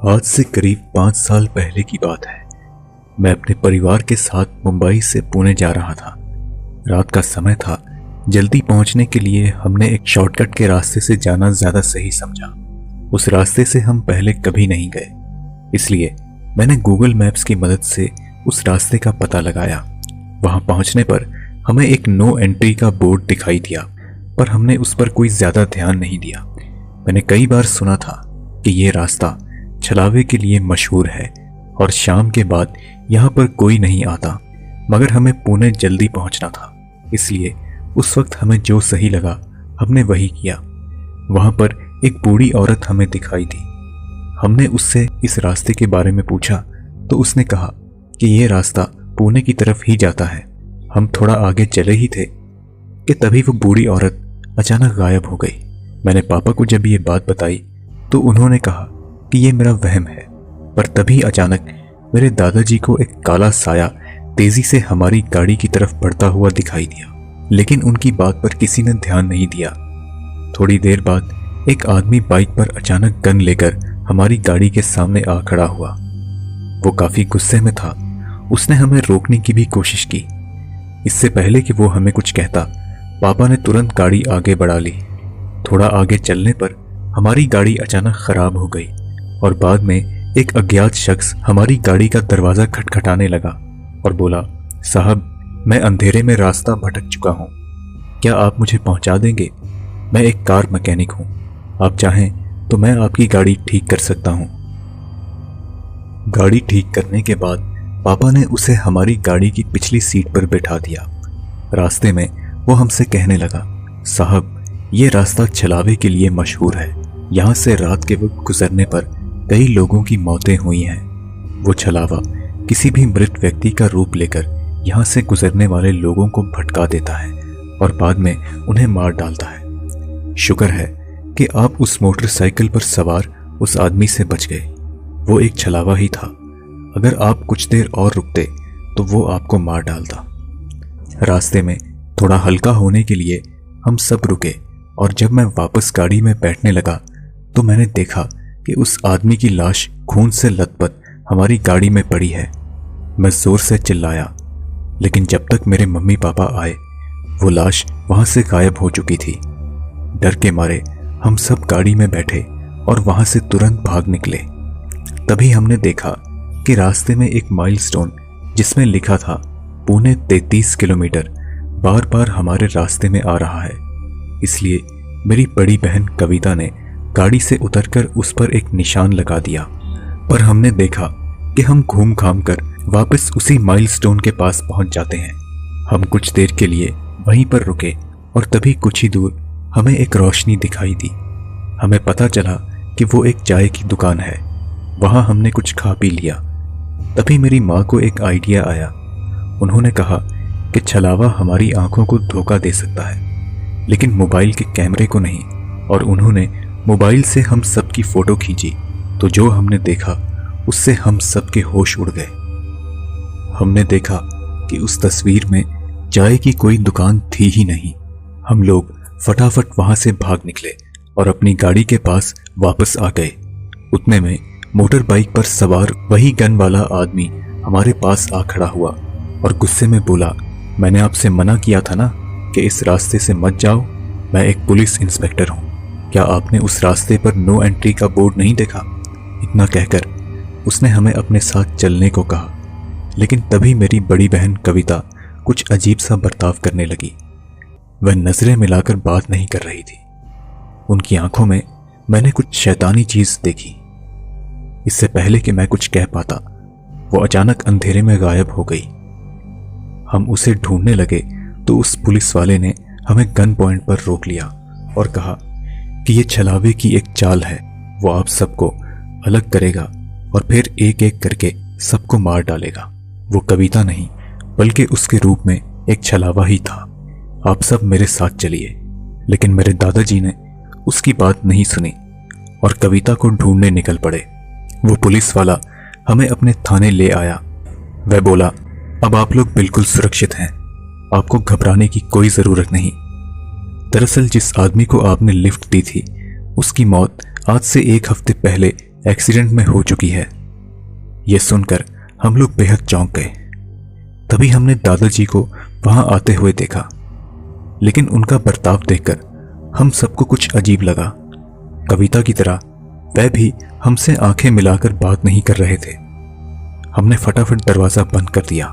आज से करीब 5 साल पहले की बात है। मैं अपने परिवार के साथ मुंबई से पुणे जा रहा था। रात का समय था। जल्दी पहुंचने के लिए हमने एक शॉर्टकट के रास्ते से जाना ज्यादा सही समझा। उस रास्ते से हम पहले कभी नहीं गए, इसलिए मैंने गूगल मैप्स की मदद से उस रास्ते का पता लगाया। वहां पहुंचने पर हमें एक नो एंट्री का बोर्ड दिखाई दिया, पर हमने उस पर कोई ज्यादा ध्यान नहीं दिया। मैंने कई बार सुना था कि यह रास्ता छलावे के लिए मशहूर है और शाम के बाद यहाँ पर कोई नहीं आता, मगर हमें पुणे जल्दी पहुंचना था, इसलिए उस वक्त हमें जो सही लगा हमने वही किया। वहां पर एक बूढ़ी औरत हमें दिखाई दी। हमने उससे इस रास्ते के बारे में पूछा तो उसने कहा कि यह रास्ता पुणे की तरफ ही जाता है। हम थोड़ा आगे चले ही थे कि तभी वो बूढ़ी औरत अचानक गायब हो गई। मैंने पापा को जब ये बात बताई तो उन्होंने कहा कि ये मेरा वहम है, पर तभी अचानक मेरे दादाजी को एक काला साया तेजी से हमारी गाड़ी की तरफ बढ़ता हुआ दिखाई दिया, लेकिन उनकी बात पर किसी ने ध्यान नहीं दिया। थोड़ी देर बाद एक आदमी बाइक पर अचानक गन लेकर हमारी गाड़ी के सामने आ खड़ा हुआ। वो काफी गुस्से में था। उसने हमें रोकने की भी कोशिश की। इससे पहले कि वो हमें कुछ कहता, पापा ने तुरंत गाड़ी आगे बढ़ा ली। थोड़ा आगे चलने पर हमारी गाड़ी अचानक खराब हो गई और बाद में एक अज्ञात शख्स हमारी गाड़ी का दरवाजा खटखटाने लगा और बोला, साहब, मैं अंधेरे में रास्ता भटक चुका हूं, क्या आप मुझे पहुंचा देंगे? मैं एक कार मैकेनिक हूं, आप चाहें तो मैं आपकी गाड़ी ठीक कर सकता हूं। गाड़ी ठीक करने के बाद पापा ने उसे हमारी गाड़ी की पिछली सीट पर बैठा दिया। रास्ते में वो हमसे कहने लगा, साहब, ये रास्ता छलावे के लिए मशहूर है। यहाँ से रात के वक्त गुजरने पर कई लोगों की मौतें हुई हैं। वो छलावा किसी भी मृत व्यक्ति का रूप लेकर यहाँ से गुजरने वाले लोगों को भटका देता है और बाद में उन्हें मार डालता है। शुक्र है कि आप उस मोटरसाइकिल पर सवार उस आदमी से बच गए। वो एक छलावा ही था। अगर आप कुछ देर और रुकते तो वो आपको मार डालता। रास्ते में थोड़ा हल्का होने के लिए हम सब रुके और जब मैं वापस गाड़ी में बैठने लगा तो मैंने देखा कि उस आदमी की लाश खून से लथपथ हमारी गाड़ी में पड़ी है। मैं जोर से चिल्लाया, लेकिन जब तक मेरे मम्मी पापा आए वो लाश वहां से गायब हो चुकी थी। डर के मारे हम सब गाड़ी में बैठे और वहां से तुरंत भाग निकले। तभी हमने देखा कि रास्ते में एक माइलस्टोन जिसमें लिखा था पुणे 33 किलोमीटर बार बार हमारे रास्ते में आ रहा है। इसलिए मेरी बड़ी बहन कविता ने गाड़ी से उतरकर उस पर एक निशान लगा दिया, पर हमने देखा कि हम घूम घाम कर वापस उसी माइलस्टोन के पास पहुंच जाते हैं। हम कुछ देर के लिए वहीं पर रुके और तभी कुछ ही दूर हमें एक रोशनी दिखाई दी। हमें पता चला कि वो एक चाय की दुकान है। वहां हमने कुछ खा पी लिया। तभी मेरी माँ को एक आइडिया आया। उन्होंने कहा कि छलावा हमारी आंखों को धोखा दे सकता है, लेकिन मोबाइल के कैमरे को नहीं, और उन्होंने मोबाइल से हम सब की फोटो खींची तो जो हमने देखा उससे हम सब के होश उड़ गए। हमने देखा कि उस तस्वीर में चाय की कोई दुकान थी ही नहीं। हम लोग फटाफट वहां से भाग निकले और अपनी गाड़ी के पास वापस आ गए। उतने में मोटर बाइक पर सवार वही गन वाला आदमी हमारे पास आ खड़ा हुआ और गुस्से में बोला, मैंने आपसे मना किया था ना कि इस रास्ते से मत जाओ। मैं एक पुलिस इंस्पेक्टर हूं, क्या आपने उस रास्ते पर नो एंट्री का बोर्ड नहीं देखा? इतना कहकर उसने हमें अपने साथ चलने को कहा, लेकिन तभी मेरी बड़ी बहन कविता कुछ अजीब सा बर्ताव करने लगी। वह नजरें मिलाकर बात नहीं कर रही थी। उनकी आंखों में मैंने कुछ शैतानी चीज देखी। इससे पहले कि मैं कुछ कह पाता वो अचानक अंधेरे में गायब हो गई। हम उसे ढूंढने लगे तो उस पुलिस वाले ने हमें गन पॉइंट पर रोक लिया और कहा कि ये छलावे की एक चाल है। वो आप सबको अलग करेगा और फिर एक एक करके सबको मार डालेगा। वो कविता नहीं बल्कि उसके रूप में एक छलावा ही था। आप सब मेरे साथ चलिए। लेकिन मेरे दादाजी ने उसकी बात नहीं सुनी और कविता को ढूंढने निकल पड़े। वो पुलिस वाला हमें अपने थाने ले आया। वह बोला, अब आप लोग बिल्कुल सुरक्षित हैं, आपको घबराने की कोई जरूरत नहीं। दरअसल जिस आदमी को आपने लिफ्ट दी थी उसकी मौत आज से 1 हफ्ते पहले एक्सीडेंट में हो चुकी है। यह सुनकर हम लोग बेहद चौंक गए। तभी हमने दादाजी को वहां आते हुए देखा, लेकिन उनका बर्ताव देखकर हम सबको कुछ अजीब लगा। कविता की तरह वह भी हमसे आंखें मिलाकर बात नहीं कर रहे थे। हमने फटाफट दरवाजा बंद कर दिया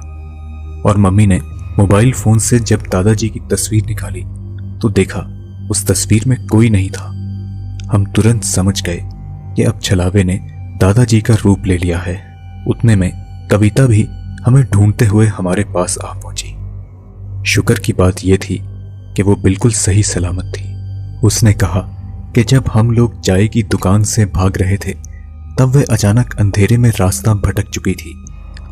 और मम्मी ने मोबाइल फोन से जब दादाजी की तस्वीर निकाली तो देखा उस तस्वीर में कोई नहीं था। हम तुरंत समझ गए कि अब छलावे ने दादाजी का रूप ले लिया है। उतने में कविता भी हमें ढूंढते हुए हमारे पास आ पहुंची। शुक्र की बात यह थी कि वो बिल्कुल सही सलामत थी। उसने कहा कि जब हम लोग चाय की दुकान से भाग रहे थे तब वह अचानक अंधेरे में रास्ता भटक चुकी थी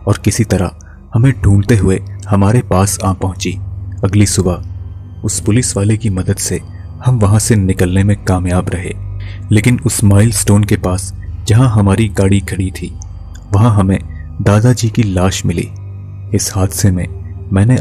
और किसी तरह हमें ढूंढते हुए हमारे पास आ पहुंची। अगली सुबह उस पुलिस वाले की मदद से हम वहां से निकलने में कामयाब रहे, लेकिन उस माइलस्टोन के पास जहां हमारी गाड़ी खड़ी थी वहां हमें दादाजी की लाश मिली। इस हादसे में मैंने